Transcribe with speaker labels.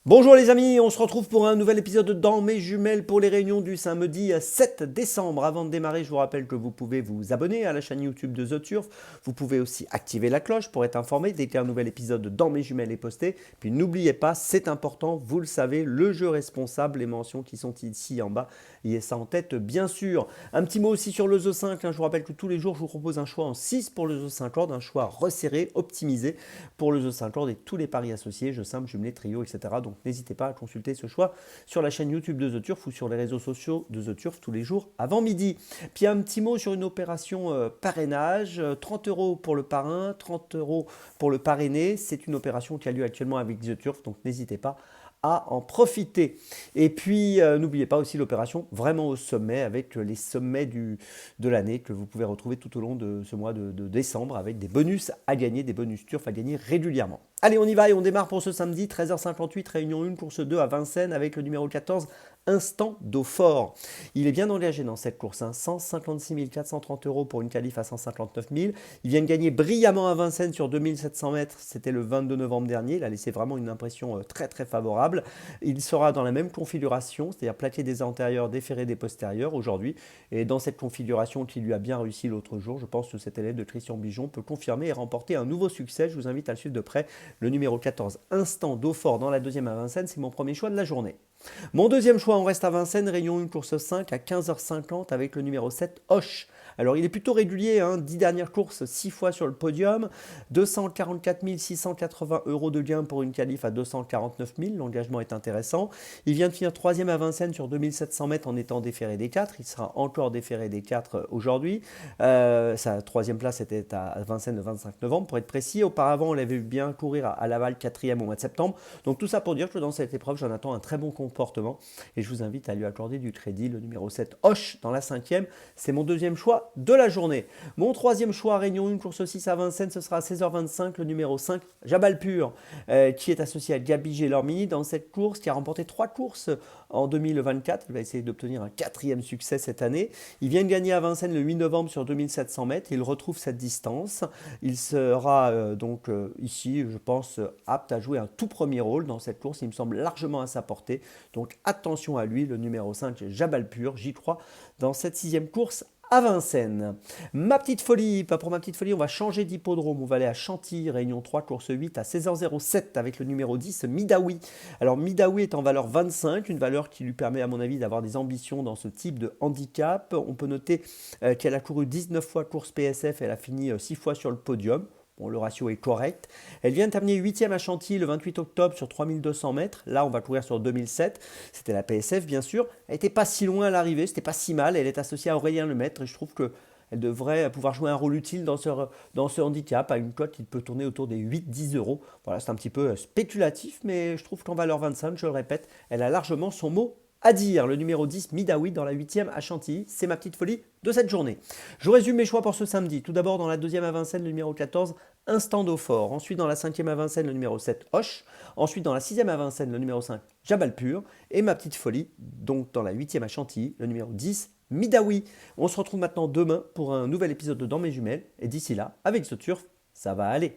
Speaker 1: Bonjour les amis, on se retrouve pour un nouvel épisode de Dans mes jumelles pour les réunions du samedi 7 décembre. Avant de démarrer, je vous rappelle que vous pouvez vous abonner à la chaîne YouTube de The Turf. Vous pouvez aussi activer la cloche pour être informé dès qu'un nouvel épisode de Dans mes jumelles est posté. Puis n'oubliez pas, c'est important, vous le savez, le jeu responsable, les mentions qui sont ici en bas, ayez ça en tête bien sûr. Un petit mot aussi sur le The 5, je vous rappelle que tous les jours je vous propose un choix en 6 pour le The 5 Lord, un choix resserré, optimisé pour le The 5 Lord et tous les paris associés, jeux simples, jumelés, trio, etc. Donc n'hésitez pas à consulter ce choix sur la chaîne YouTube de The Turf ou sur les réseaux sociaux de The Turf tous les jours avant midi. Puis un petit mot sur une opération parrainage, 30 € pour le parrain, 30 € pour le parrainé. C'est une opération qui a lieu actuellement avec The Turf, donc n'hésitez pas à en profiter. Et puis, n'oubliez pas aussi l'opération vraiment au sommet avec les sommets de l'année que vous pouvez retrouver tout au long de ce mois de décembre avec des bonus à gagner, des bonus turf à gagner régulièrement. Allez, on y va et on démarre pour ce samedi, 13h58, réunion 1, course 2 à Vincennes avec le numéro 14, Instant d'eau fort. Il est bien engagé dans cette course, 156 430 € pour une qualif à 159 000. Il vient de gagner brillamment à Vincennes sur 2700 mètres, c'était le 22 novembre dernier. Il a laissé vraiment une impression très très favorable. Il sera dans la même configuration, c'est-à-dire plaqué des antérieurs, déferré des postérieurs aujourd'hui. Et dans cette configuration qui lui a bien réussi l'autre jour, je pense que cet élève de Christian Bijon peut confirmer et remporter un nouveau succès. Je vous invite à le suivre de près. Le numéro 14, Instant d'eau fort dans la deuxième à Vincennes, c'est mon premier choix de la journée. Mon deuxième choix, on reste à Vincennes, réunion 1, course 5 à 15h50 avec le numéro 7, Hoche. Alors il est plutôt régulier, 10 dernières courses, 6 fois sur le podium, 244 680 € de gain pour une qualif à 249 000, l'engagement est intéressant. Il vient de finir 3e à Vincennes sur 2700 mètres en étant déféré des 4, il sera encore déféré des 4 aujourd'hui. Sa troisième place était à Vincennes le 25 novembre pour être précis. Auparavant on l'avait vu bien courir à Laval 4e au mois de septembre. Donc tout ça pour dire que dans cette épreuve j'en attends un très bon comportement et je vous invite à lui accorder du crédit. Le numéro 7, Hoche dans la 5e, c'est mon deuxième choix de la journée. Mon troisième choix, réunion 1, course 6 à Vincennes, ce sera à 16h25, le numéro 5, Jabal Pur, qui est associé à Gabi Gelormini dans cette course, qui a remporté 3 courses en 2024. Il va essayer d'obtenir un 4e succès cette année. Il vient de gagner à Vincennes le 8 novembre sur 2700 mètres. Il retrouve cette distance. Il sera ici, je pense, apte à jouer un tout premier rôle dans cette course. Il me semble largement à sa portée. Donc attention à lui, le numéro 5, Jabal Pur. J'y crois dans cette 6e course à Vincennes. Ma petite folie, pas pour ma petite folie, on va changer d'hippodrome. On va aller à Chantilly, réunion 3, course 8 à 16h07 avec le numéro 10, Midawi. Alors Midawi est en valeur 25, une valeur qui lui permet à mon avis d'avoir des ambitions dans ce type de handicap. On peut noter qu'elle a couru 19 fois course PSF, elle a fini 6 fois sur le podium. Bon, le ratio est correct. Elle vient de terminer 8e à Chantilly le 28 octobre sur 3200 mètres. Là, on va courir sur 2007. C'était la PSF, bien sûr. Elle n'était pas si loin à l'arrivée, c'était pas si mal. Elle est associée à Aurélien Lemaître et je trouve qu'elle devrait pouvoir jouer un rôle utile dans ce handicap à une cote qui peut tourner autour des 8-10 €. Voilà, c'est un petit peu spéculatif, mais je trouve qu'en valeur 25, je le répète, elle a largement son mot à dire. Le numéro 10, Midawi, dans la 8e à Chantilly. C'est ma petite folie de cette journée. Je résume mes choix pour ce samedi. Tout d'abord, dans la 2e à Vincennes, le numéro 14, Instant d'eau fort. Ensuite, dans la 5e à Vincennes, le numéro 7, Hoche. Ensuite, dans la 6e à Vincennes, le numéro 5, Jabal Pur. Et ma petite folie, donc dans la 8e à Chantilly, le numéro 10, Midawi. On se retrouve maintenant demain pour un nouvel épisode de Dans mes jumelles. Et d'ici là, avec ce turf, ça va aller.